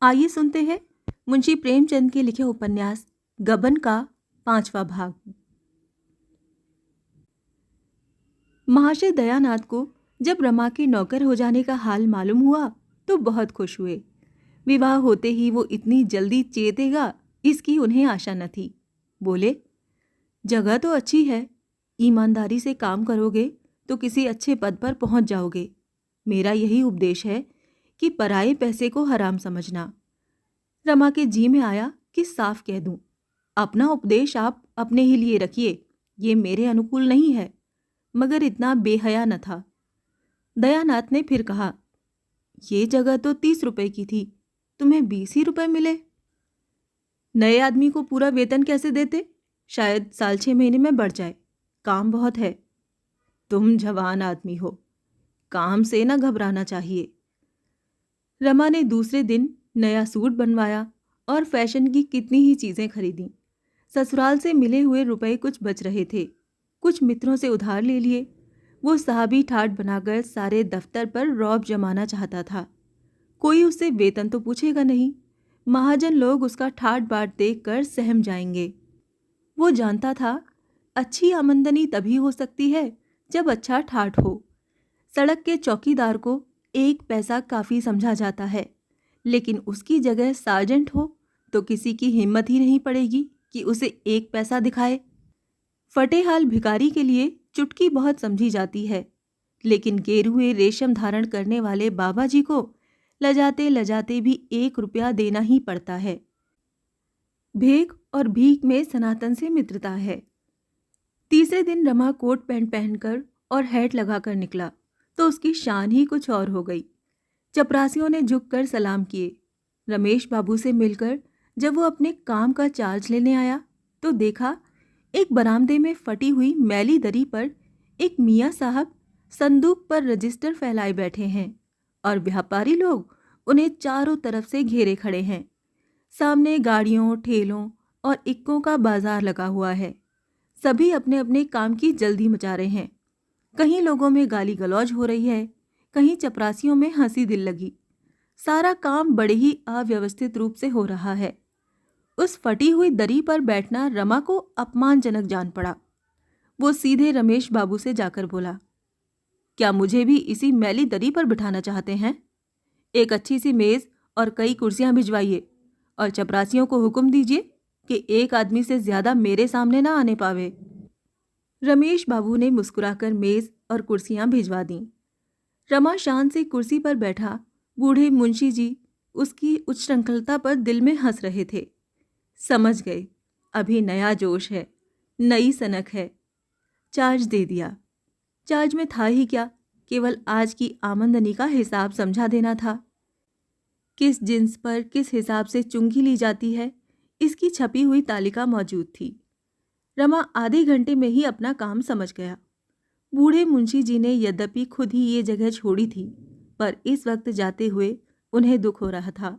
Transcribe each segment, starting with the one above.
आइए सुनते हैं मुंशी प्रेमचंद के लिखे उपन्यास गबन का 5वां भाग। महाशय दयानाथ को जब रमा के नौकर हो जाने का हाल मालूम हुआ तो बहुत खुश हुए। विवाह होते ही वो इतनी जल्दी चेतेगा इसकी उन्हें आशा न थी। बोले, जगह तो अच्छी है, ईमानदारी से काम करोगे तो किसी अच्छे पद पर पहुंच जाओगे। मेरा यही उपदेश है कि पराये पैसे को हराम समझना। रमा के जी में आया कि साफ कह दूं, अपना उपदेश आप अपने ही लिए रखिए, ये मेरे अनुकूल नहीं है, मगर इतना बेहया न था। दयानाथ ने फिर कहा, ये जगह तो 30 रुपए की थी, तुम्हें 20 ही रुपए मिले। नए आदमी को पूरा वेतन कैसे देते? शायद साल 6 महीने में बढ़ जाए। काम बहुत है। तुम जवान आदमी हो, काम से न घबराना चाहिए। रमा ने दूसरे दिन नया सूट बनवाया और फैशन की कितनी ही चीज़ें खरीदी। ससुराल से मिले हुए रुपए कुछ बच रहे थे, कुछ मित्रों से उधार ले लिए। वो साहबी ठाट बनाकर सारे दफ्तर पर रौब जमाना चाहता था। कोई उससे वेतन तो पूछेगा नहीं, महाजन लोग उसका ठाट बाट देख कर सहम जाएंगे। वो जानता था अच्छी आमदनी तभी हो सकती है जब अच्छा ठाट हो। सड़क के चौकीदार को 1 पैसा काफ़ी समझा जाता है, लेकिन उसकी जगह सार्जेंट हो तो किसी की हिम्मत ही नहीं पड़ेगी कि उसे 1 पैसा दिखाए। फटेहाल भिखारी के लिए चुटकी बहुत समझी जाती है, लेकिन गेरुए रेशम धारण करने वाले बाबा जी को लजाते लजाते भी 1 रुपया देना ही पड़ता है। भेख और भीख में सनातन से मित्रता है। तीसरे दिन रमा कोट पैंट पहनकर और हैट लगाकर निकला तो उसकी शान ही कुछ और हो गई। चपरासियों ने झुककर सलाम किए। रमेश बाबू से मिलकर जब वो अपने काम का चार्ज लेने आया तो देखा एक बरामदे में फटी हुई मैली दरी पर एक मियाँ साहब संदूक पर रजिस्टर फैलाए बैठे हैं और व्यापारी लोग उन्हें चारों तरफ से घेरे खड़े हैं। सामने गाड़ियों, ठेलों और इक्कों का बाजार लगा हुआ है। सभी अपने अपने काम की जल्दी मचा रहे हैं। कहीं लोगों में गाली गलौज हो रही है, कहीं चपरासियों में हंसी दिल लगी। सारा काम बड़े ही अव्यवस्थित रूप से हो रहा है। उस फटी हुई दरी पर बैठना रमा को अपमानजनक जान पड़ा। वो सीधे रमेश बाबू से जाकर बोला, क्या मुझे भी इसी मैली दरी पर बिठाना चाहते हैं? एक अच्छी सी मेज और कई कुर्सियां भिजवाइए और चपरासियों को हुक्म दीजिए कि एक आदमी से ज्यादा मेरे सामने ना आने पावे। रमेश बाबू ने मुस्कुराकर मेज और कुर्सियां भिजवा दी। रमा शान से कुर्सी पर बैठा। बूढ़े मुंशी जी उसकी उच्छृंखलता पर दिल में हंस रहे थे। समझ गए, अभी नया जोश है, नई सनक है। चार्ज दे दिया। चार्ज में था ही क्या, केवल आज की आमदनी का हिसाब समझा देना था। किस जिन्स पर किस हिसाब से चुंगी ली जाती है, इसकी छपी हुई तालिका मौजूद थी। रमा आधे घंटे में ही अपना काम समझ गया। बूढ़े मुंशी जी ने यद्यपि खुद ही ये जगह छोड़ी थी, पर इस वक्त जाते हुए उन्हें दुख हो रहा था।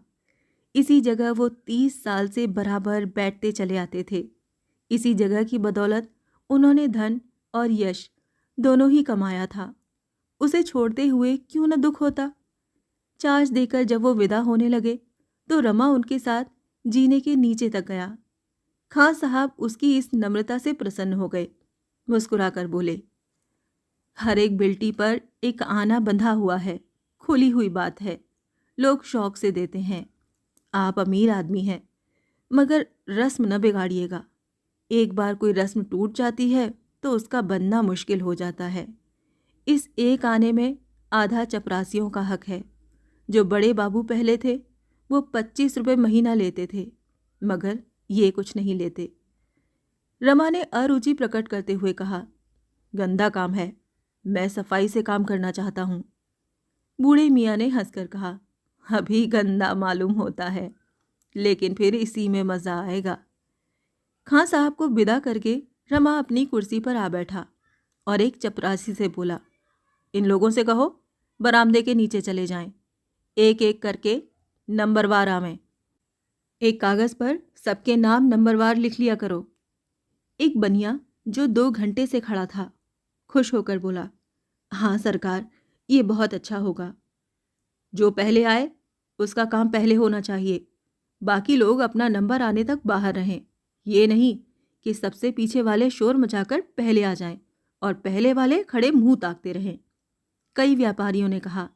इसी जगह वो 30 साल से बराबर बैठते चले आते थे। इसी जगह की बदौलत उन्होंने धन और यश दोनों ही कमाया था। उसे छोड़ते हुए क्यों न दुख होता। चार्ज देकर जब वो विदा होने लगे तो रमा उनके साथ जीने के नीचे तक गया। खां साहब उसकी इस नम्रता से प्रसन्न हो गए। मुस्कुराकर बोले, हर एक बिल्टी पर एक आना बंधा हुआ है, खुली हुई बात है, लोग शौक से देते हैं। आप अमीर आदमी हैं, मगर रस्म न बिगाड़िएगा। एक बार कोई रस्म टूट जाती है तो उसका बनना मुश्किल हो जाता है। इस एक आने में आधा चपरासियों का हक है। जो बड़े बाबू पहले थे वो 25 रुपये महीना लेते थे, मगर ये कुछ नहीं लेते। रमा ने अरुचि प्रकट करते हुए कहा, गंदा काम है, मैं सफाई से काम करना चाहता हूँ। बूढ़े मियाँ ने हंसकर कहा, अभी गंदा मालूम होता है, लेकिन फिर इसी में मज़ा आएगा। खां साहब को विदा करके रमा अपनी कुर्सी पर आ बैठा और एक चपरासी से बोला, इन लोगों से कहो बरामदे के नीचे चले जाएं, एक एक करके नंबरवार आवें। एक कागज़ पर सबके नाम नंबरवार लिख लिया करो। एक बनिया जो 2 घंटे से खड़ा था खुश होकर बोला, हाँ सरकार, ये बहुत अच्छा होगा। जो पहले आए उसका काम पहले होना चाहिए। बाकी लोग अपना नंबर आने तक बाहर रहें। ये नहीं कि सबसे पीछे वाले शोर मचाकर पहले आ जाएं और पहले वाले खड़े मुंह ताकते रहें। कई व्यापारियों ने कहा,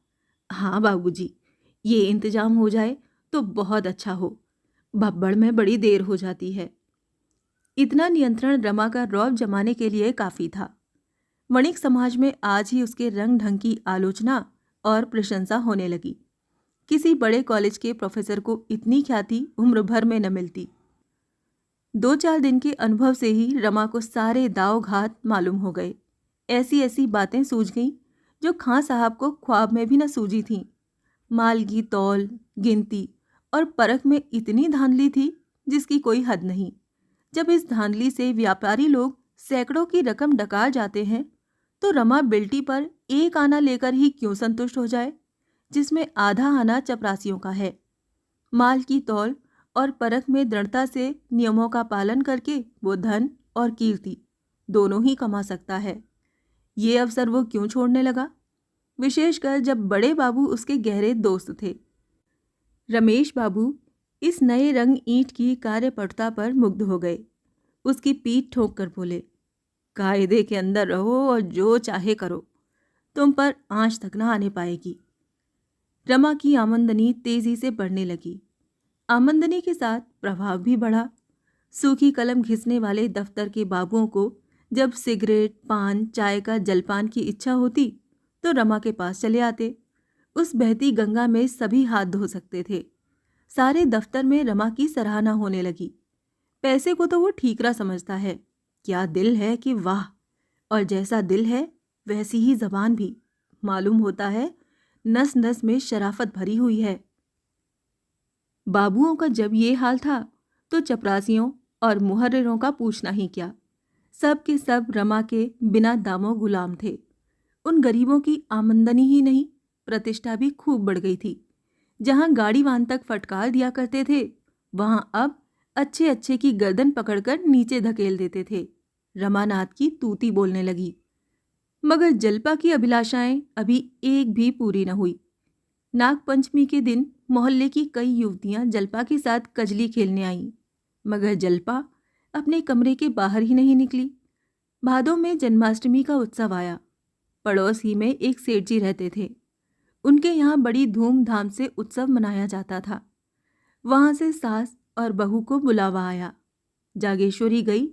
हाँ बाबूजी, ये इंतजाम हो जाए तो बहुत अच्छा हो। भब्बड़ में बड़ी देर हो जाती है। इतना नियंत्रण रमा का रौब जमाने के लिए काफी था। वणिक समाज में आज ही उसके रंग ढंग की आलोचना और प्रशंसा होने लगी। किसी बड़े कॉलेज के प्रोफेसर को इतनी ख्याति उम्र भर में न मिलती। 2-4 दिन के अनुभव से ही रमा को सारे दाव घात मालूम हो गए। ऐसी ऐसी बातें सूझ गईं जो खां साहब को ख्वाब में भी न सूझी थीं। माल की तौल, गिनती और परख में इतनी धांधली थी जिसकी कोई हद नहीं। जब इस धांधली से व्यापारी लोग सैकड़ों की रकम डकार जाते हैं तो रमा बिल्टी पर एक आना लेकर ही क्यों संतुष्ट हो जाए, जिसमें आधा आना चपरासियों का है। माल की तौल और परख में दृढ़ता से नियमों का पालन करके वो धन और कीर्ति दोनों ही कमा सकता है। ये अवसर वो क्यों छोड़ने लगा, विशेषकर जब बड़े बाबू उसके गहरे दोस्त थे। रमेश बाबू इस नए रंग ईंट की कार्यपटुता पर मुग्ध हो गए। उसकी पीठ ठोक कर बोले, कायदे के अंदर रहो और जो चाहे करो, तुम पर आंच तक न आने पाएगी। रमा की आमदनी तेजी से बढ़ने लगी। आमदनी के साथ प्रभाव भी बढ़ा। सूखी कलम घिसने वाले दफ्तर के बाबुओं को जब सिगरेट, पान, चाय का जलपान की इच्छा होती तो रमा के पास चले आते। उस बहती गंगा में सभी हाथ धो सकते थे। सारे दफ्तर में रमा की सराहना होने लगी। पैसे को तो वो ठीकरा समझता है, क्या दिल है कि वाह, और जैसा दिल है वैसी ही जबान भी। मालूम होता है नस नस में शराफत भरी हुई है। बाबुओं का जब ये हाल था तो चपरासियों और मुहर्रिरों का पूछना ही क्या। सब के सब रमा के बिना दामों गुलाम थे। उन गरीबों की आमदनी ही नहीं, प्रतिष्ठा भी खूब बढ़ गई थी। जहां गाड़ी वाहन तक फटकार दिया करते थे, वहां अब अच्छे अच्छे की गर्दन पकड़कर नीचे धकेल देते थे। रमानाथ की तूती बोलने लगी। मगर जल्पा की अभिलाषाएं अभी एक भी पूरी न हुई। नागपंचमी के दिन मोहल्ले की कई युवतियां जल्पा के साथ कजली खेलने आईं, मगर जल्पा अपने कमरे के बाहर ही नहीं निकली। भादों में जन्माष्टमी का उत्सव आया। पड़ोस ही में एक सेठ जी रहते थे। उनके यहाँ बड़ी धूमधाम से उत्सव मनाया जाता था। वहां से सास और बहू को बुलावा आया। जागेश्वरी गई।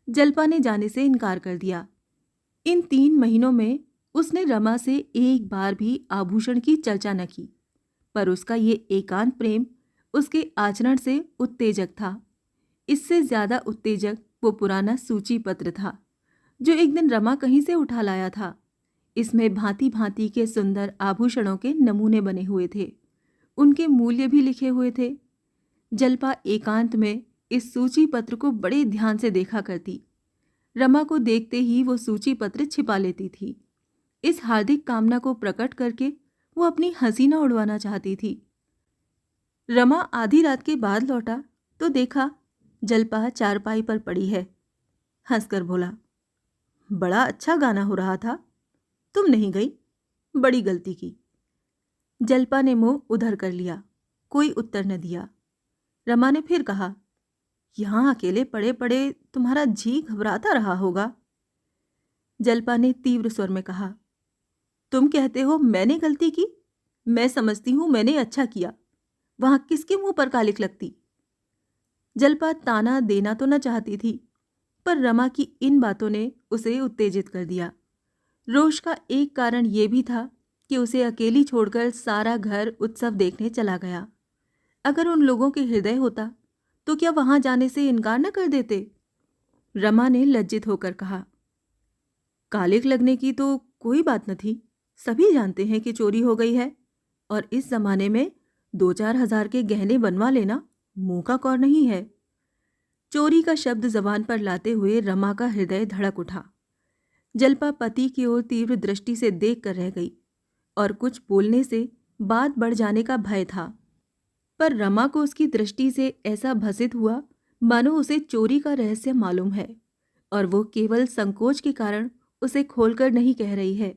जल्पा ने जाने से इनकार कर दिया। इन 3 महीनों में उसने रमा से एक बार भी आभूषण की चर्चा न की, पर उसका ये एकांत प्रेम उसके आचरण से उत्तेजक था। इससे ज्यादा उत्तेजक वो पुराना सूची पत्र था जो एक दिन रमा कहीं से उठा लाया था। इसमें भांति भांति के सुंदर आभूषणों के नमूने बने हुए थे। उनके मूल्य भी लिखे हुए थे। जल्पा एकांत में इस सूची पत्र को बड़े ध्यान से देखा करती। रमा को देखते ही वो सूची पत्र छिपा लेती थी। इस हार्दिक कामना को प्रकट करके वो अपनी हंसी न उड़वाना चाहती थी। रमा आधी रात के बाद लौटा तो देखा जल्पा चारपाई पर पड़ी है। हंसकर बोला, बड़ा अच्छा गाना हो रहा था, तुम नहीं गई? बड़ी गलती की। जल्पा ने मुंह उधर कर लिया, कोई उत्तर न दिया। रमा ने फिर कहा, यहां अकेले पड़े पड़े तुम्हारा जी घबराता रहा होगा। जल्पा ने तीव्र स्वर में कहा, तुम कहते हो मैंने गलती की? मैं समझती हूं मैंने अच्छा किया। वहां किसके मुंह पर कालिक लगती? जल्पा ताना देना तो न चाहती थी, पर रमा की इन बातों ने उसे उत्तेजित कर दिया। रोष का एक कारण यह भी था कि उसे अकेली छोड़कर सारा घर उत्सव देखने चला गया। अगर उन लोगों के हृदय होता तो क्या वहां जाने से इनकार न कर देते? रमा ने लज्जित होकर कहा, कालिक लगने की तो कोई बात न थी। सभी जानते हैं कि चोरी हो गई है, और इस जमाने में 2-4 हजार के गहने बनवा लेना मुंह का कौर नहीं है। चोरी का शब्द जबान पर लाते हुए रमा का हृदय धड़क उठा। जल्पा पति की ओर तीव्र दृष्टि से देख कर रह गई और कुछ बोलने से बात बढ़ जाने का भय था, पर रमा को उसकी दृष्टि से ऐसा भसित हुआ मानो उसे चोरी का रहस्य मालूम है और वो केवल संकोच के कारण उसे खोलकर नहीं कह रही है।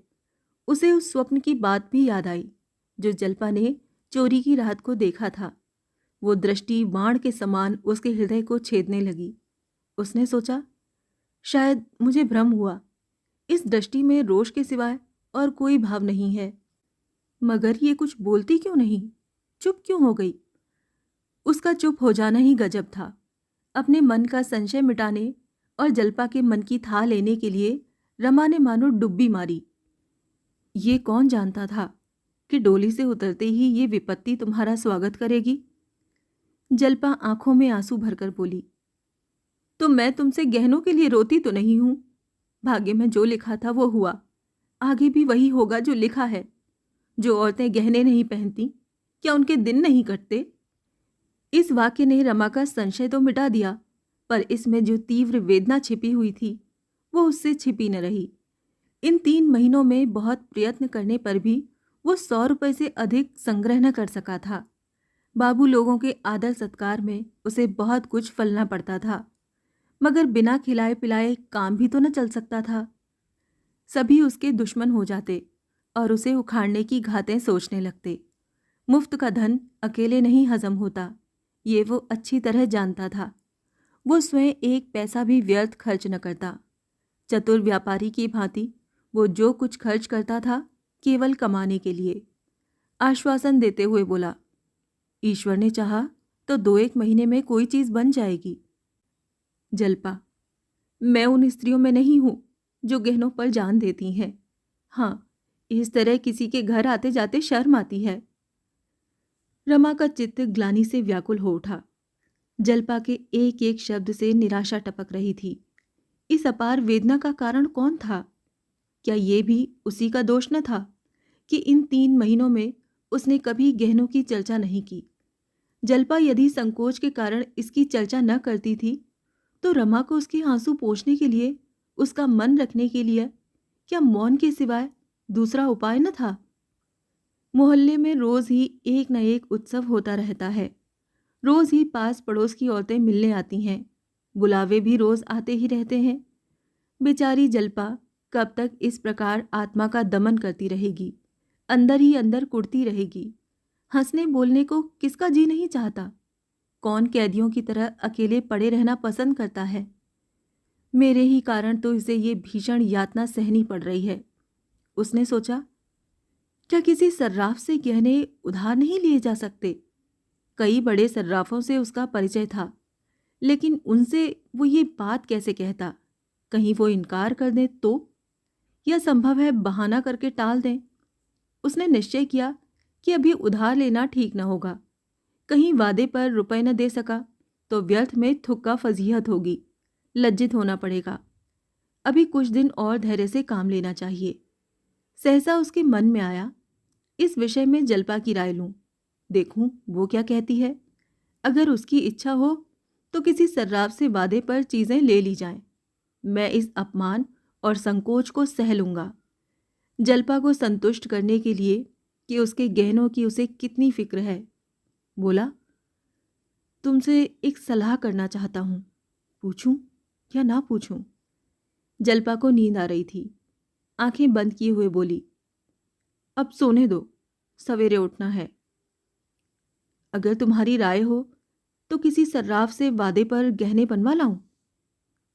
उसे उस स्वप्न की बात भी याद आई जो जल्पा ने चोरी की रात को देखा था। वो दृष्टि बाण के समान उसके हृदय को छेदने लगी। उसने सोचा, शायद मुझे भ्रम हुआ। इस दृष्टि में रोष के सिवाय और कोई भाव नहीं है। मगर ये कुछ बोलती क्यों नहीं? चुप क्यों हो गई? उसका चुप हो जाना ही गजब था। अपने मन का संशय मिटाने और जल्पा के मन की था लेने के लिए रमा ने मानो डुब्बी मारी। ये कौन जानता था कि डोली से उतरते ही ये विपत्ति तुम्हारा स्वागत करेगी? जल्पा आंखों में आंसू भरकर बोली, तो मैं तुमसे गहनों के लिए रोती तो नहीं हूं। भाग्य में जो लिखा था वो हुआ, आगे भी वही होगा जो लिखा है। जो औरतें गहने नहीं पहनती, क्या उनके दिन नहीं कटते? इस वाक्य ने रमा का संशय तो मिटा दिया, पर इसमें जो तीव्र वेदना छिपी हुई थी वो उससे छिपी न रही। इन 3 महीनों में बहुत प्रयत्न करने पर भी वो 100 रुपये से अधिक संग्रह न कर सका था। बाबू लोगों के आदर सत्कार में उसे बहुत कुछ फलना पड़ता था, मगर बिना खिलाए पिलाए काम भी तो न चल सकता था। सभी उसके दुश्मन हो जाते और उसे उखाड़ने की घातें सोचने लगते। मुफ्त का धन अकेले नहीं हजम होता, ये वो अच्छी तरह जानता था। वो स्वयं एक पैसा भी व्यर्थ खर्च न करता। चतुर व्यापारी की भांति वो जो कुछ खर्च करता था केवल कमाने के लिए। आश्वासन देते हुए बोला, ईश्वर ने चाहा तो 2-1 महीने में कोई चीज बन जाएगी। जल्पा, मैं उन स्त्रियों में नहीं हूं जो गहनों पर जान देती हैं। हाँ, इस तरह किसी के घर आते जाते शर्म आती है। रमा का चित्त ग्लानि से व्याकुल हो उठा। जल्पा के एक एक शब्द से निराशा टपक रही थी। इस अपार वेदना का कारण कौन था? क्या ये भी उसी का दोष न था कि इन 3 महीनों में उसने कभी गहनों की चर्चा नहीं की? जल्पा यदि संकोच के कारण इसकी चर्चा न करती थी, तो रमा को उसके आंसू पोंछने के लिए, उसका मन रखने के लिए क्या मौन के सिवाय दूसरा उपाय न था? मोहल्ले में रोज ही एक न एक उत्सव होता रहता है। रोज ही पास पड़ोस की औरतें मिलने आती हैं। बुलावे भी रोज आते ही रहते हैं। बेचारी जल्पा कब तक इस प्रकार आत्मा का दमन करती रहेगी, अंदर ही अंदर कुढ़ती रहेगी। हंसने बोलने को किसका जी नहीं चाहता? कौन कैदियों की तरह अकेले पड़े रहना पसंद करता है? मेरे ही कारण तो इसे ये भीषण यातना सहनी पड़ रही है। उसने सोचा, क्या किसी सर्राफ से गहने उधार नहीं लिए जा सकते? कई बड़े सर्राफों से उसका परिचय था, लेकिन उनसे वो ये बात कैसे कहता? कहीं वो इनकार कर दें तो? या संभव है बहाना करके टाल दें? उसने निश्चय किया कि अभी उधार लेना ठीक न होगा। कहीं वादे पर रुपए न दे सका तो व्यर्थ में थुक्का फजीहत होगी, लज्जित होना पड़ेगा। अभी कुछ दिन और धैर्य से काम लेना चाहिए। सहसा उसके मन में आया, इस विषय में जल्पा की राय लूं, देखूं वो क्या कहती है। अगर उसकी इच्छा हो तो किसी सर्राफ से वादे पर चीजें ले ली जाएं। मैं इस अपमान और संकोच को सह लूंगा। जल्पा को संतुष्ट करने के लिए कि उसके गहनों की उसे कितनी फिक्र है। बोला, तुमसे एक सलाह करना चाहता हूं, पूछूं या ना पूछूं? जल्पा को नींद आ रही थी। आंखें बंद किए हुए बोली, अब सोने दो, सवेरे उठना है। अगर तुम्हारी राय हो तो किसी सर्राफ से वादे पर गहने बनवा लाऊं?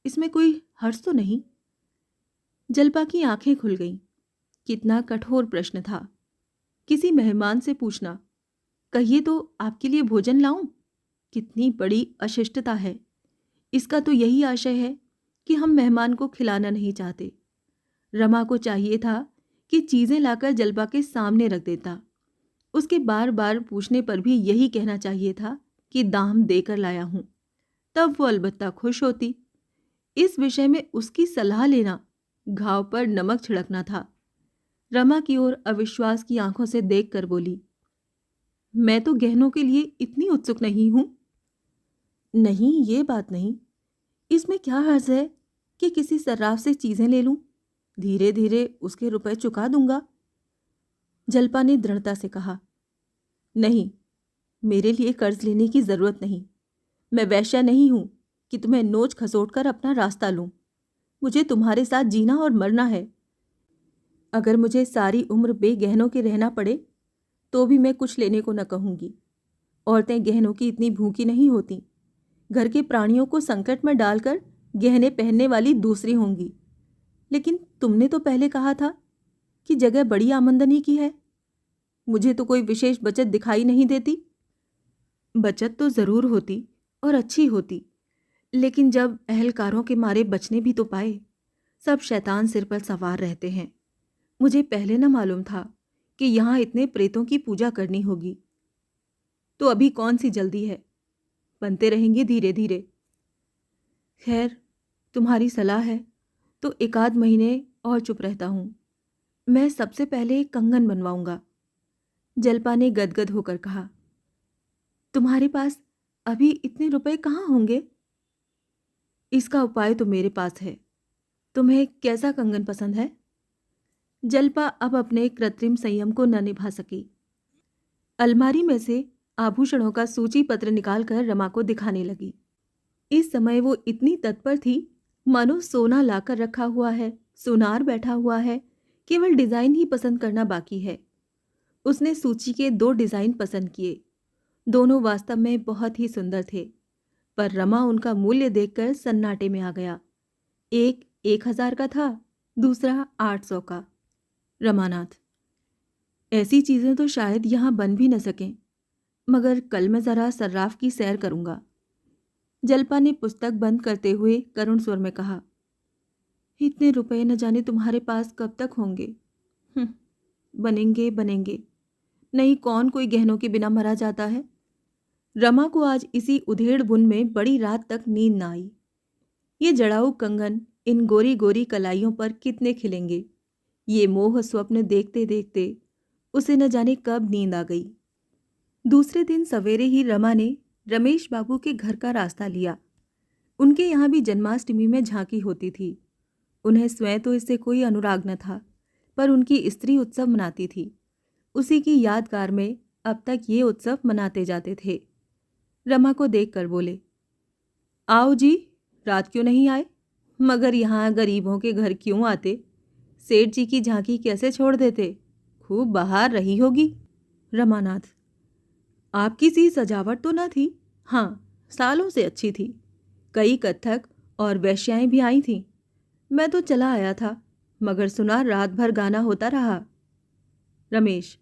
इसमें कोई हर्ज तो नहीं? जल्पा की आंखें खुल गईं। कितना कठोर प्रश्न था। किसी मेहमान से पूछना, कहिए तो आपके लिए भोजन लाऊं? कितनी बड़ी अशिष्टता है। इसका तो यही आशय है कि हम मेहमान को खिलाना नहीं चाहते। रमा को चाहिए था कि चीजें लाकर जल्पा के सामने रख देता। उसके बार बार पूछने पर भी यही कहना चाहिए था कि दाम देकर लाया हूं। तब वो अलबत्ता खुश होती। इस विषय में उसकी सलाह लेना घाव पर नमक छिड़कना था। रमा की ओर अविश्वास की आंखों से देखकर बोली, मैं तो गहनों के लिए इतनी उत्सुक नहीं हूं। नहीं, ये बात नहीं। इसमें क्या हर्ज है कि किसी सर्राफ से चीजें ले लूं? धीरे धीरे उसके रुपए चुका दूंगा। जल्पा ने दृढ़ता से कहा, नहीं, मेरे लिए कर्ज लेने की जरूरत नहीं। मैं वैश्या नहीं हूं कि तुम्हें नोच खसोट कर अपना रास्ता लूं। मुझे तुम्हारे साथ जीना और मरना है। अगर मुझे सारी उम्र बेगहनों के रहना पड़े तो भी मैं कुछ लेने को न कहूँगी। औरतें गहनों की इतनी भूखी नहीं होती। घर के प्राणियों को संकट में डालकर गहने पहनने वाली दूसरी होंगी। लेकिन तुमने तो पहले कहा था कि जगह बड़ी आमदनी की है। मुझे तो कोई विशेष बचत दिखाई नहीं देती। बचत तो ज़रूर होती और अच्छी होती, लेकिन जब अहलकारों के मारे बचने भी तो पाए। सब शैतान सिर पर सवार रहते हैं। मुझे पहले न मालूम था कि यहाँ इतने प्रेतों की पूजा करनी होगी। तो अभी कौन सी जल्दी है, बनते रहेंगे धीरे धीरे। खैर, तुम्हारी सलाह है तो एक आध महीने और चुप रहता हूँ। मैं सबसे पहले एक कंगन बनवाऊंगा। जलपा ने गदगद होकर कहा। तुम्हारे पास अभी इतने रुपए कहाँ होंगे? इसका उपाय तो मेरे पास है। तुम्हें कैसा कंगन पसंद है? जलपा अब अपने कृत्रिम संयम को न निभा सकी। अलमारी में से आभूषणों का सूची पत्र निकालकर रमा को दिखाने लगी। इस समय वो इतनी तत्पर थी मानो सोना लाकर रखा हुआ है, सोनार बैठा हुआ है, केवल डिजाइन ही पसंद करना बाकी है। उसने सूची के 2 डिजाइन पसंद किए। दोनों वास्तव में बहुत ही सुंदर थे, पर रमा उनका मूल्य देखकर सन्नाटे में आ गया। एक 1000 का था, दूसरा 800 का। रमानाथ, ऐसी चीजें तो शायद यहाँ बन भी न सकें, मगर कल मैं जरा सर्राफ की सैर करूंगा। जलपा ने पुस्तक बंद करते हुए करुण स्वर में कहा। इतने रुपए न जाने तुम्हारे पास कब तक होंगे। बनेंगे बनेंगे, नहीं कौन कोई गहनों के बिना मरा जाता है। रमा को आज इसी उधेड़ बुन में बड़ी रात तक नींद न आई। ये जड़ाऊ कंगन इन गोरी गोरी कलाइयों पर कितने खिलेंगे, ये मोह स्वप्न देखते देखते उसे न जाने कब नींद आ गई। दूसरे दिन सवेरे ही रमा ने रमेश बाबू के घर का रास्ता लिया। उनके यहाँ भी जन्माष्टमी में झांकी होती थी। उन्हें स्वयं तो इससे कोई अनुराग न था, पर उनकी स्त्री उत्सव मनाती थी। उसी की यादगार में अब तक ये उत्सव मनाते जाते थे। रमा को देखकर बोले, आओ जी, रात क्यों नहीं आए? मगर यहाँ गरीबों के घर क्यों आते? सेठ जी की झांकी कैसे छोड़ देते? खूब बहार रही होगी। रमानाथ, आपकी सी सजावट तो न थी, हाँ सालों से अच्छी थी। कई कत्थक और वैश्याएं भी आई थीं। मैं तो चला आया था, मगर सुना रात भर गाना होता रहा। रमेश,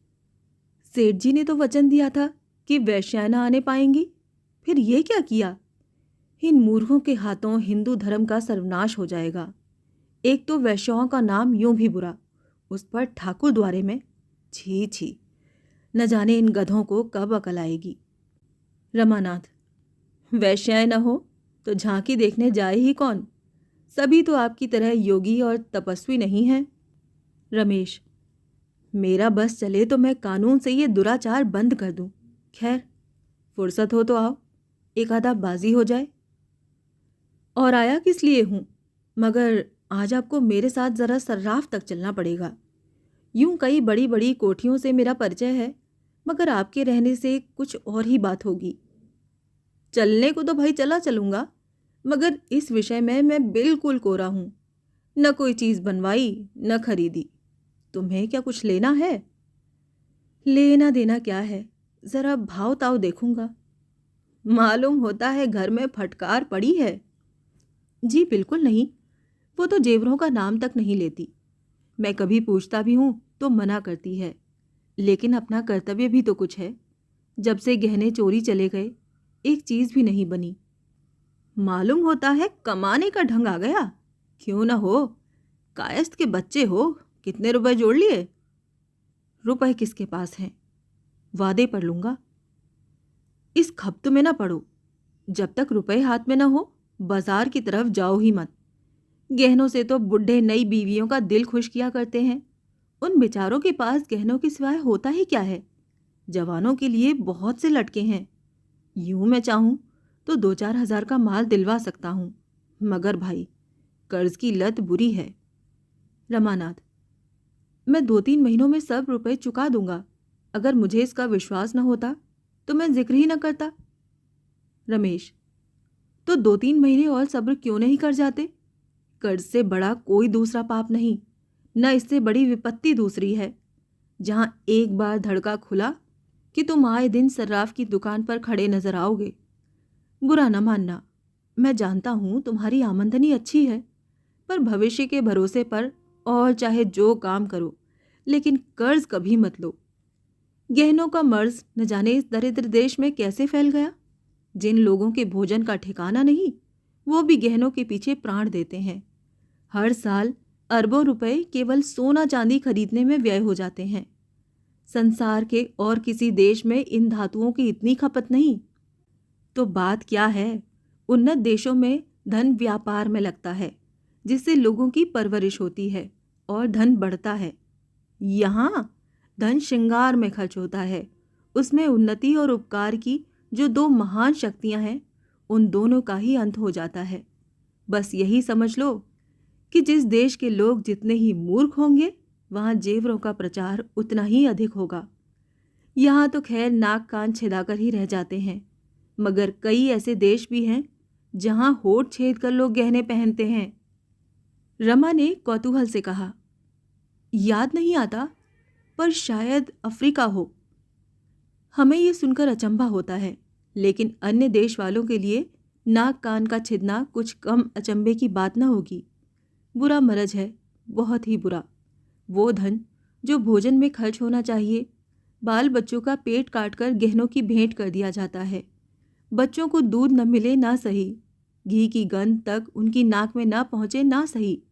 सेठ जी ने तो वचन दिया था कि वैश्याएं न आने पाएंगी, फिर ये क्या किया? इन मूर्खों के हाथों हिंदू धर्म का सर्वनाश हो जाएगा। एक तो वैश्याओं का नाम यूं भी बुरा, उस पर ठाकुर द्वारे में, छी छी, न जाने इन गधों को कब अकल आएगी। रमानाथ, वैश्याएं न हो तो झांकी देखने जाए ही कौन? सभी तो आपकी तरह योगी और तपस्वी नहीं हैं। रमेश, मेरा बस चले तो मैं कानून से ये दुराचार बंद कर दूं। खैर, फुर्सत हो तो आओ, एक आधा बाजी हो जाए। और आया किस लिए हूं, मगर आज आपको मेरे साथ जरा सर्राफ तक चलना पड़ेगा। यूं कई बड़ी बड़ी कोठियों से मेरा परिचय है, मगर आपके रहने से कुछ और ही बात होगी। चलने को तो भाई चला चलूंगा, मगर इस विषय में मैं बिल्कुल कोरा हूं। न कोई चीज बनवाई न खरीदी। तुम्हें क्या कुछ लेना है? लेना देना क्या है, जरा भाव ताव देखूंगा। मालूम होता है घर में फटकार पड़ी है। जी बिल्कुल नहीं, वो तो जेवरों का नाम तक नहीं लेती। मैं कभी पूछता भी हूं तो मना करती है, लेकिन अपना कर्तव्य भी तो कुछ है। जब से गहने चोरी चले गए, एक चीज भी नहीं बनी। मालूम होता है कमाने का ढंग आ गया। क्यों न हो, कायस्थ के बच्चे हो। कितने रुपए जोड़ लिए? रुपए किसके पास हैं, वादे पर लूंगा। इस खप्त में ना पड़ो। जब तक रुपए हाथ में ना हो, बाजार की तरफ जाओ ही मत। गहनों से तो बुढ़े नई बीवियों का दिल खुश किया करते हैं। उन बेचारों के पास गहनों के सिवाय होता ही क्या है? जवानों के लिए बहुत से लटके हैं। यूं मैं चाहूं तो 2-4 हजार का माल दिलवा सकता हूं, मगर भाई कर्ज की लत बुरी है। रमानाथ, मैं 2-3 महीनों में सब रुपए चुका दूंगा। अगर मुझे इसका विश्वास न होता तो मैं जिक्र ही न करता। रमेश, तो 2-3 महीने और सब्र क्यों नहीं कर जाते? कर्ज से बड़ा कोई दूसरा पाप नहीं, न इससे बड़ी विपत्ति दूसरी है। जहां एक बार धड़का खुला कि तुम आए दिन सर्राफ की दुकान पर खड़े नजर आओगे। बुरा न मानना, मैं जानता हूं तुम्हारी आमदनी अच्छी है, पर भविष्य के भरोसे पर और चाहे जो काम करो, लेकिन कर्ज कभी मत लो। गहनों का मर्ज न जाने इस दरिद्र देश में कैसे फैल गया। जिन लोगों के भोजन का ठिकाना नहीं, वो भी गहनों के पीछे प्राण देते हैं। हर साल अरबों रुपए केवल सोना चांदी खरीदने में व्यय हो जाते हैं। संसार के और किसी देश में इन धातुओं की इतनी खपत नहीं। तो बात क्या है, उन्नत देशों में धन व्यापार में लगता है, जिससे लोगों की परवरिश होती है और धन बढ़ता है। यहाँ धन श्रृंगार में खर्च होता है। उसमें उन्नति और उपकार की जो दो महान शक्तियाँ हैं, उन दोनों का ही अंत हो जाता है। बस यही समझ लो कि जिस देश के लोग जितने ही मूर्ख होंगे, वहाँ जेवरों का प्रचार उतना ही अधिक होगा। यहाँ तो खैर नाक कान छिदाकर ही रह जाते हैं, मगर कई ऐसे देश भी हैं जहाँ होठ छेद कर लोग गहने पहनते हैं। रमा ने कौतूहल से कहा, याद नहीं आता, पर शायद अफ्रीका हो। हमें ये सुनकर अचंभा होता है, लेकिन अन्य देश वालों के लिए नाक कान का छिदना कुछ कम अचंभे की बात न होगी। बुरा मरज है, बहुत ही बुरा। वो धन जो भोजन में खर्च होना चाहिए, बाल बच्चों का पेट काटकर गहनों की भेंट कर दिया जाता है। बच्चों को दूध न मिले ना सही, घी की गंध तक उनकी नाक में ना पहुँचे ना सही,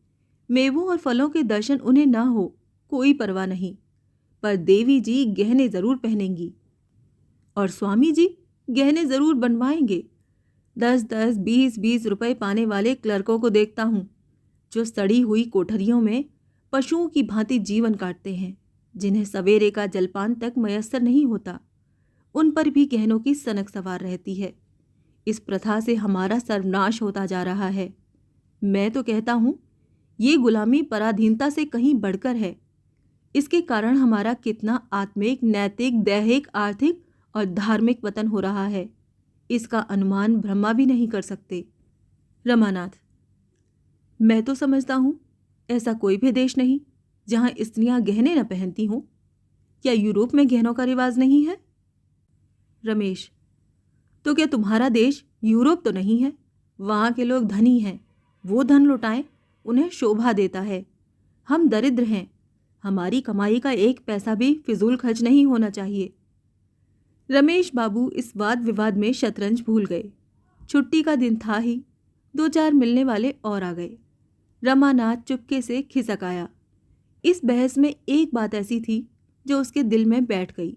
मेवों और फलों के दर्शन उन्हें ना हो, कोई परवाह नहीं, पर देवी जी गहने ज़रूर पहनेंगी और स्वामी जी गहने ज़रूर बनवाएंगे। 10-10, 20-20 रुपए पाने वाले क्लर्कों को देखता हूँ, जो सड़ी हुई कोठरियों में पशुओं की भांति जीवन काटते हैं, जिन्हें सवेरे का जलपान तक मयस्सर नहीं होता। उन पर भी गहनों की सनक सवार रहती है। इस प्रथा से हमारा सर्वनाश होता जा रहा है। मैं तो कहता हूँ, ये गुलामी पराधीनता से कहीं बढ़कर है। इसके कारण हमारा कितना आत्मिक, नैतिक, दैहिक, आर्थिक और धार्मिक पतन हो रहा है, इसका अनुमान ब्रह्मा भी नहीं कर सकते। रमानाथ, मैं तो समझता हूँ ऐसा कोई भी देश नहीं जहाँ स्त्रियाँ गहने न पहनती हों। क्या यूरोप में गहनों का रिवाज नहीं है? रमेश, तो क्या तुम्हारा देश यूरोप तो नहीं है? वहाँ के लोग धनी हैं, वो धन लुटाएं, उन्हें शोभा देता है। हम दरिद्र हैं, हमारी कमाई का एक पैसा भी फिजूल खर्च नहीं होना चाहिए। रमेश बाबू इस वाद विवाद में शतरंज भूल गए। छुट्टी का दिन था ही, 2-4 मिलने वाले और आ गए। रमानाथ चुपके से खिसक आया। इस बहस में एक बात ऐसी थी जो उसके दिल में बैठ गई।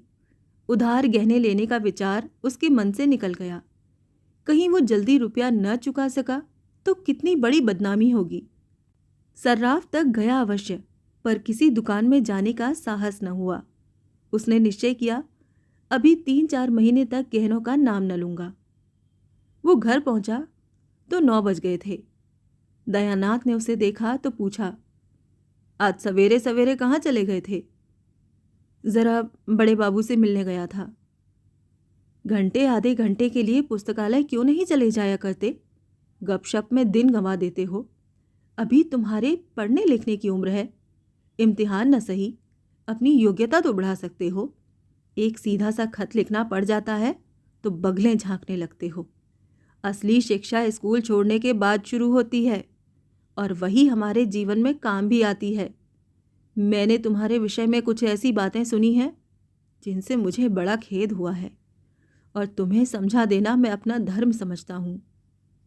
उधार गहने लेने का विचार उसके मन से निकल गया। कहीं वो जल्दी रुपया न चुका सका तो कितनी बड़ी बदनामी होगी। सर्राफ तक गया अवश्य, पर किसी दुकान में जाने का साहस न हुआ। उसने निश्चय किया, अभी 3-4 महीने तक गहनों का नाम न लूंगा। वो घर पहुंचा तो 9 बज गए थे। दयानाथ ने उसे देखा तो पूछा, आज सवेरे सवेरे कहाँ चले गए थे? जरा बड़े बाबू से मिलने गया था। घंटे आधे घंटे के लिए पुस्तकालय क्यों नहीं चले जाया करते? गपशप में दिन गंवा देते हो। अभी तुम्हारे पढ़ने लिखने की उम्र है। इम्तिहान न सही, अपनी योग्यता तो बढ़ा सकते हो। एक सीधा सा खत लिखना पड़ जाता है तो बगलें झांकने लगते हो। असली शिक्षा स्कूल छोड़ने के बाद शुरू होती है, और वही हमारे जीवन में काम भी आती है। मैंने तुम्हारे विषय में कुछ ऐसी बातें सुनी हैं जिनसे मुझे बड़ा खेद हुआ है, और तुम्हें समझा देना मैं अपना धर्म समझता हूँ।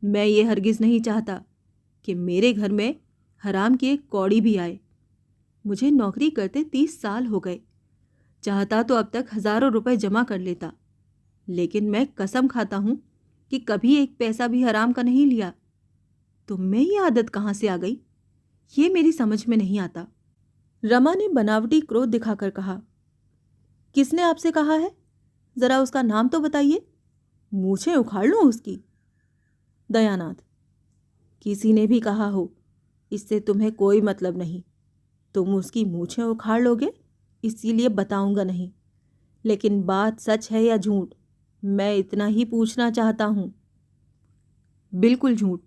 मैं ये हरगिज़ नहीं चाहता कि मेरे घर में हराम की एक कौड़ी भी आए। मुझे नौकरी करते 30 साल हो गए। चाहता तो अब तक हज़ारों रुपए जमा कर लेता, लेकिन मैं कसम खाता हूँ कि कभी एक पैसा भी हराम का नहीं लिया। तुम में ये आदत कहाँ से आ गई, ये मेरी समझ में नहीं आता। रमा ने बनावटी क्रोध दिखाकर कहा, किसने आपसे कहा है? जरा उसका नाम तो बताइए, मूछें उखाड़ लूं उसकी। दयानाथ, किसी ने भी कहा हो, इससे तुम्हें कोई मतलब नहीं। तुम उसकी मूछें उखाड़ लोगे इसीलिए बताऊंगा नहीं, लेकिन बात सच है या झूठ, मैं इतना ही पूछना चाहता हूं। बिल्कुल झूठ।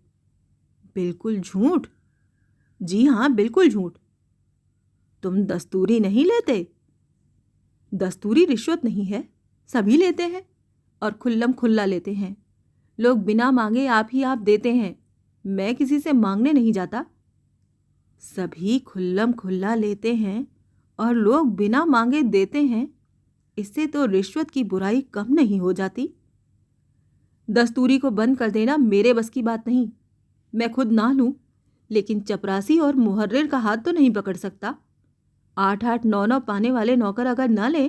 बिल्कुल झूठ? जी हाँ, बिल्कुल झूठ। तुम दस्तूरी नहीं लेते? दस्तूरी रिश्वत नहीं है, सभी लेते हैं और खुल्लम खुल्ला लेते हैं। लोग बिना मांगे आप ही आप देते हैं, मैं किसी से मांगने नहीं जाता। सभी खुल्लम खुल्ला लेते हैं और लोग बिना मांगे देते हैं, इससे तो रिश्वत की बुराई कम नहीं हो जाती। दस्तूरी को बंद कर देना मेरे बस की बात नहीं। मैं खुद ना लूं, लेकिन चपरासी और मुहर्रिर का हाथ तो नहीं पकड़ सकता। 8-8 9-9 पाने वाले नौकर अगर ना ले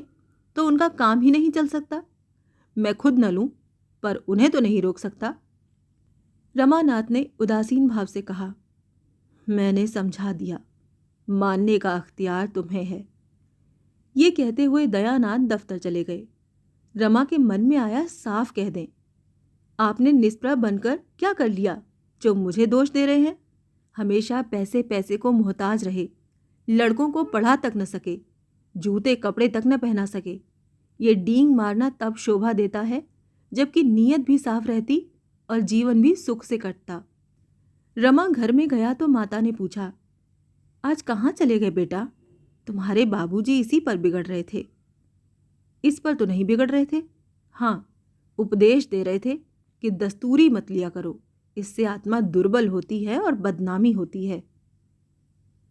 तो उनका काम ही नहीं चल सकता। मैं खुद न लूं, पर उन्हें तो नहीं रोक सकता। रमानाथ ने उदासीन भाव से कहा, मैंने समझा दिया, मानने का अख्तियार तुम्हें है। ये कहते हुए दयानाथ दफ्तर चले गए। रमा के मन में आया, साफ कह दें, आपने निष्प्रभ बनकर क्या कर लिया जो मुझे दोष दे रहे हैं? हमेशा पैसे पैसे को मोहताज रहे, लड़कों को पढ़ा तक न सके, जूते कपड़े तक न पहना सके। ये डींग मारना तब शोभा देता है जबकि नीयत भी साफ रहती और जीवन भी सुख से कटता। रमा घर में गया तो माता ने पूछा, आज कहाँ चले गए बेटा? तुम्हारे बाबूजी इसी पर बिगड़ रहे थे। इस पर तो नहीं बिगड़ रहे थे। हाँ, उपदेश दे रहे थे कि दस्तूरी मत लिया करो, इससे आत्मा दुर्बल होती है और बदनामी होती है।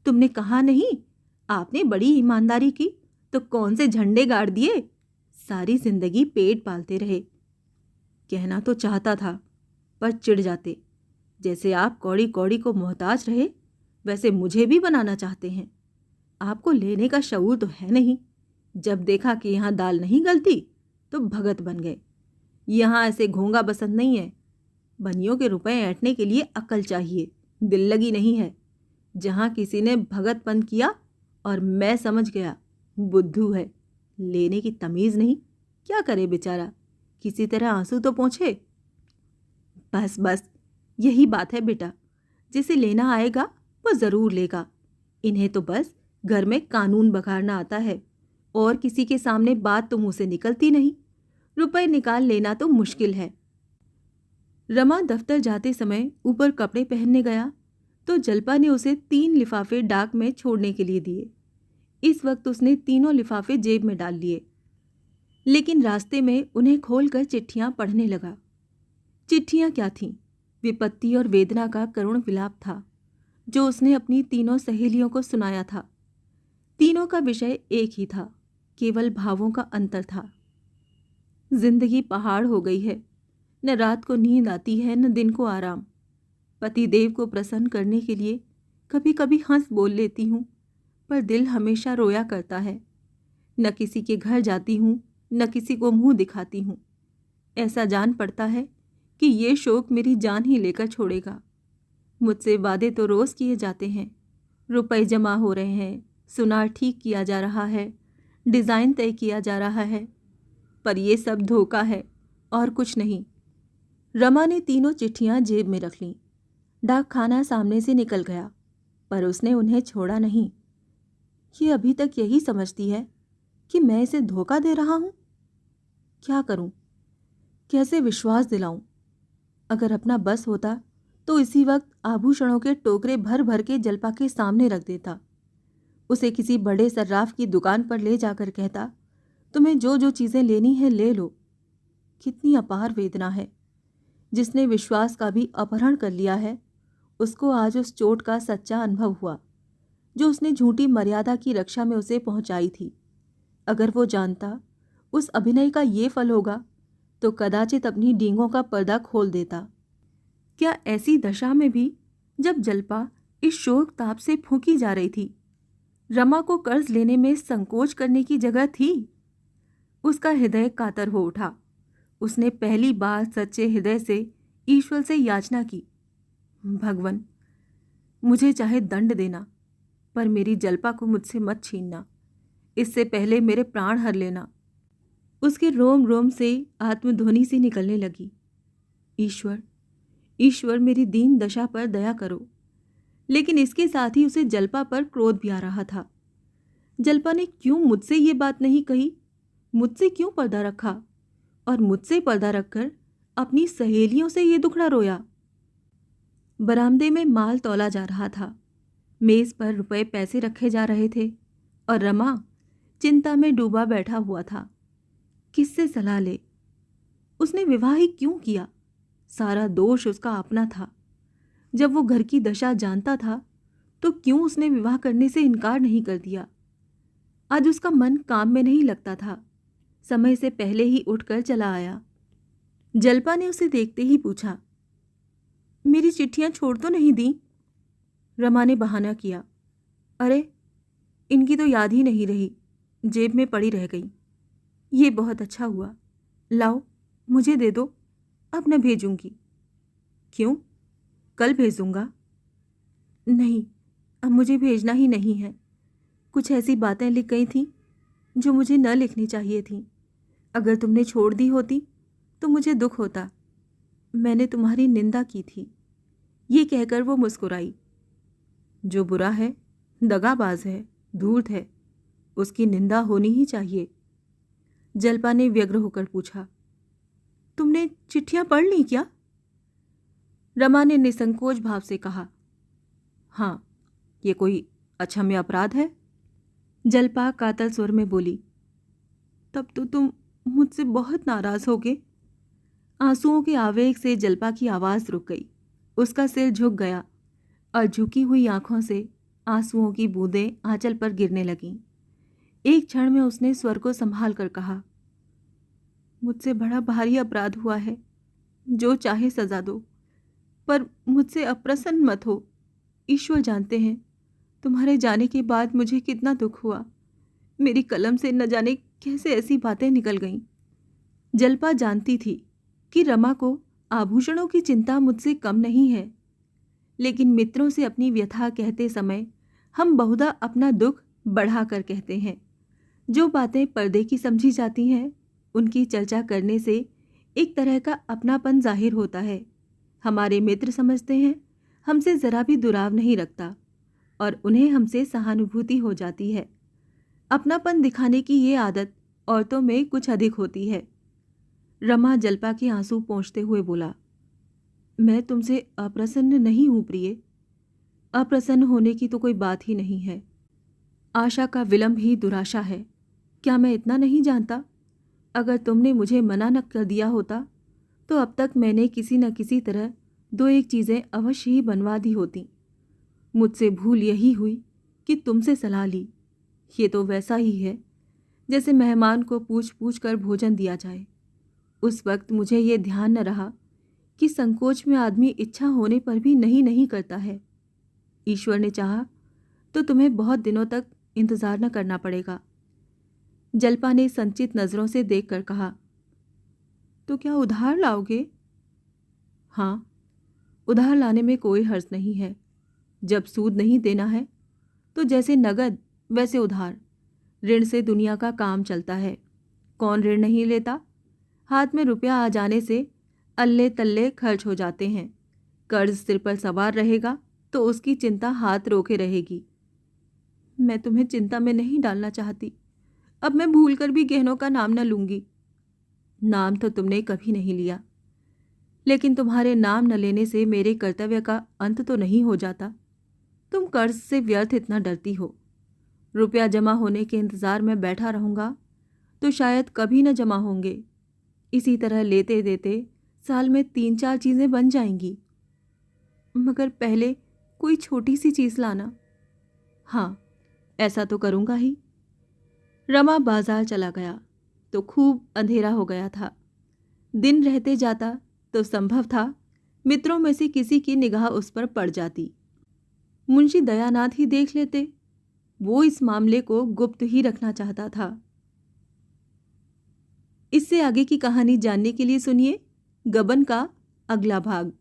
तुमने कहा नहीं, आपने बड़ी ईमानदारी की तो कौन से झंडे गाड़ दिए? सारी जिंदगी पेट पालते रहे। कहना तो चाहता था, पर चिढ़ जाते। जैसे आप कौड़ी कौड़ी को मोहताज रहे, वैसे मुझे भी बनाना चाहते हैं। आपको लेने का शऊर तो है नहीं। जब देखा कि यहाँ दाल नहीं गलती तो भगत बन गए। यहाँ ऐसे घोंगा बसंत नहीं है। बनियों के रुपए ऐंठने के लिए अक्ल चाहिए, दिल लगी नहीं है। जहाँ किसी ने भगतपन किया और मैं समझ गया बुद्धू है, लेने की तमीज़ नहीं। क्या करे बेचारा, किसी तरह आंसू तो पोंछे। बस बस, यही बात है बेटा, जिसे लेना आएगा वो ज़रूर लेगा। इन्हें तो बस घर में कानून बघाड़ना आता है और किसी के सामने बात तो मुंह से निकलती नहीं। रुपए निकाल लेना तो मुश्किल है। रमा दफ्तर जाते समय ऊपर कपड़े पहनने गया तो जल्पा ने उसे 3 लिफाफे डाक में छोड़ने के लिए दिए। इस वक्त उसने तीनों लिफाफे जेब में डाल लिए, लेकिन रास्ते में उन्हें खोलकर चिट्ठियां पढ़ने लगा। चिट्ठियां क्या थीं? विपत्ति और वेदना का करुण विलाप था जो उसने अपनी तीनों सहेलियों को सुनाया था। तीनों का विषय एक ही था, केवल भावों का अंतर था। जिंदगी पहाड़ हो गई है, न रात को नींद आती है न दिन को आराम। पतिदेव को प्रसन्न करने के लिए कभी कभी हंस बोल लेती हूँ, पर दिल हमेशा रोया करता है। न किसी के घर जाती हूँ न किसी को मुंह दिखाती हूँ। ऐसा जान पड़ता है कि ये शोक मेरी जान ही लेकर छोड़ेगा। मुझसे वादे तो रोज़ किए जाते हैं, रुपए जमा हो रहे हैं, सुनार ठीक किया जा रहा है, डिज़ाइन तय किया जा रहा है, पर ये सब धोखा है और कुछ नहीं। रमा ने तीनों चिट्ठियां जेब में रख लीं। डाक खाना सामने से निकल गया, पर उसने उन्हें छोड़ा नहीं। ये अभी तक यही समझती है कि मैं इसे धोखा दे रहा हूँ। क्या करूँ, कैसे विश्वास दिलाऊं? अगर अपना बस होता तो इसी वक्त आभूषणों के टोकरे भर भर के जल्पा के सामने रख देता। उसे किसी बड़े सर्राफ की दुकान पर ले जाकर कहता, तुम्हें जो जो चीज़ें लेनी है ले लो। कितनी अपार वेदना है। जिसने विश्वास का भी अपहरण कर लिया है, उसको आज उस चोट का सच्चा अनुभव हुआ जो उसने झूठी मर्यादा की रक्षा में उसे पहुंचाई थी। अगर वो जानता उस अभिनय का ये फल होगा तो कदाचित अपनी डींगों का पर्दा खोल देता। क्या ऐसी दशा में भी जब जल्पा इस शोक ताप से फूंकी जा रही थी, रमा को कर्ज लेने में संकोच करने की जगह थी? उसका हृदय कातर हो उठा। उसने पहली बार सच्चे हृदय से ईश्वर से याचना की, भगवन, मुझे चाहे दंड देना, पर मेरी जल्पा को मुझसे मत छीनना। इससे पहले मेरे प्राण हर लेना। उसके रोम रोम से आत्मध्वनि सी निकलने लगी, ईश्वर, ईश्वर, मेरी दीन दशा पर दया करो। लेकिन इसके साथ ही उसे जल्पा पर क्रोध भी आ रहा था। जल्पा ने क्यों मुझसे ये बात नहीं कही? मुझसे क्यों पर्दा रखा? और मुझसे पर्दा रखकर अपनी सहेलियों से ये दुखड़ा रोया। बरामदे में माल तौला जा रहा था। मेज पर रुपए पैसे रखे जा रहे थे और रमा चिंता में डूबा बैठा हुआ था। किससे सलाह ले? उसने विवाह ही क्यों किया? सारा दोष उसका अपना था। जब वो घर की दशा जानता था तो क्यों उसने विवाह करने से इनकार नहीं कर दिया? आज उसका मन काम में नहीं लगता था। समय से पहले ही उठकर चला आया। जल्पा ने उसे देखते ही पूछा, मेरी चिट्ठियां छोड़ तो नहीं दी? रमा ने बहाना किया, अरे इनकी तो याद ही नहीं रही, जेब में पड़ी रह गई। ये बहुत अच्छा हुआ, लाओ मुझे दे दो, अब मैं भेजूंगी। क्यों? कल भेज दूंगा। नहीं, अब मुझे भेजना ही नहीं है। कुछ ऐसी बातें लिख गई थीं जो मुझे न लिखनी चाहिए थीं। अगर तुमने छोड़ दी होती तो मुझे दुख होता। मैंने तुम्हारी निंदा की थी। ये कहकर वो मुस्कुराई। जो बुरा है, दगाबाज है, धूर्त है, उसकी निंदा होनी ही चाहिए। जल्पा ने व्यग्र होकर पूछा, तुमने चिट्ठियां पढ़ ली क्या? रमा ने निसंकोच भाव से कहा, हाँ, ये कोई अक्षम्य अपराध है? जल्पा कातल स्वर में बोली, तब तो तुम मुझसे बहुत नाराज होगे। आंसुओं के आवेग से जल्पा की आवाज रुक गई। उसका सिर झुक गया और झुकी हुई आंखों से आंसुओं की बूंदें आंचल पर गिरने लगीं। एक क्षण में उसने स्वर को संभाल कर कहा, मुझसे बड़ा भारी अपराध हुआ है, जो चाहे सजा दो, पर मुझसे अप्रसन्न मत हो। ईश्वर जानते हैं तुम्हारे जाने के बाद मुझे कितना दुख हुआ। मेरी कलम से न जाने कैसे ऐसी बातें निकल गईं। जल्पा जानती थी कि रमा को आभूषणों की चिंता मुझसे कम नहीं है, लेकिन मित्रों से अपनी व्यथा कहते समय हम बहुधा अपना दुख बढ़ाकर कहते हैं। जो बातें पर्दे की समझी जाती हैं, उनकी चर्चा करने से एक तरह का अपनापन जाहिर होता है। हमारे मित्र समझते हैं हमसे ज़रा भी दुराव नहीं रखता और उन्हें हमसे सहानुभूति हो जाती है। अपनापन दिखाने की ये आदत औरतों में कुछ अधिक होती है। रमा जल्पा के आंसू पोंछते हुए बोला, मैं तुमसे अप्रसन्न नहीं हूँ प्रिय। अप्रसन्न होने की तो कोई बात ही नहीं है। आशा का विलंब ही दुराशा है। क्या मैं इतना नहीं जानता? अगर तुमने मुझे मना न कर दिया होता तो अब तक मैंने किसी न किसी तरह दो एक चीज़ें अवश्य ही बनवा दी होती। मुझसे भूल यही हुई कि तुमसे सलाह ली। ये तो वैसा ही है जैसे मेहमान को पूछ पूछ कर भोजन दिया जाए। उस वक्त मुझे ये ध्यान न रहा कि संकोच में आदमी इच्छा होने पर भी नहीं नहीं करता है। ईश्वर ने चाहा तो तुम्हें बहुत दिनों तक इंतज़ार न करना पड़ेगा। जल्पा ने संचित नज़रों से देखकर कहा, तो क्या उधार लाओगे? हाँ, उधार लाने में कोई हर्ज नहीं है। जब सूद नहीं देना है तो जैसे नगद वैसे उधार। ऋण से दुनिया का काम चलता है। कौन ऋण नहीं लेता? हाथ में रुपया आ जाने से अल्ले तल्ले खर्च हो जाते हैं। कर्ज सिर पर सवार रहेगा तो उसकी चिंता हाथ रोके रहेगी। मैं तुम्हें चिंता में नहीं डालना चाहती। अब मैं भूलकर भी गहनों का नाम न लूंगी। नाम तो तुमने कभी नहीं लिया, लेकिन तुम्हारे नाम न लेने से मेरे कर्तव्य का अंत तो नहीं हो जाता। तुम कर्ज से व्यर्थ इतना डरती हो। रुपया जमा होने के इंतज़ार में बैठा रहूँगा तो शायद कभी न जमा होंगे। इसी तरह लेते देते साल में 3-4 चीज़ें बन जाएंगी। मगर पहले कोई छोटी सी चीज़ लाना। हाँ, ऐसा तो करूँगा ही। रमा बाजार चला गया तो खूब अंधेरा हो गया था। दिन रहते जाता तो संभव था मित्रों में से किसी की निगाह उस पर पड़ जाती। मुंशी दयानाथ ही देख लेते। वो इस मामले को गुप्त ही रखना चाहता था। इससे आगे की कहानी जानने के लिए सुनिए गबन का अगला भाग।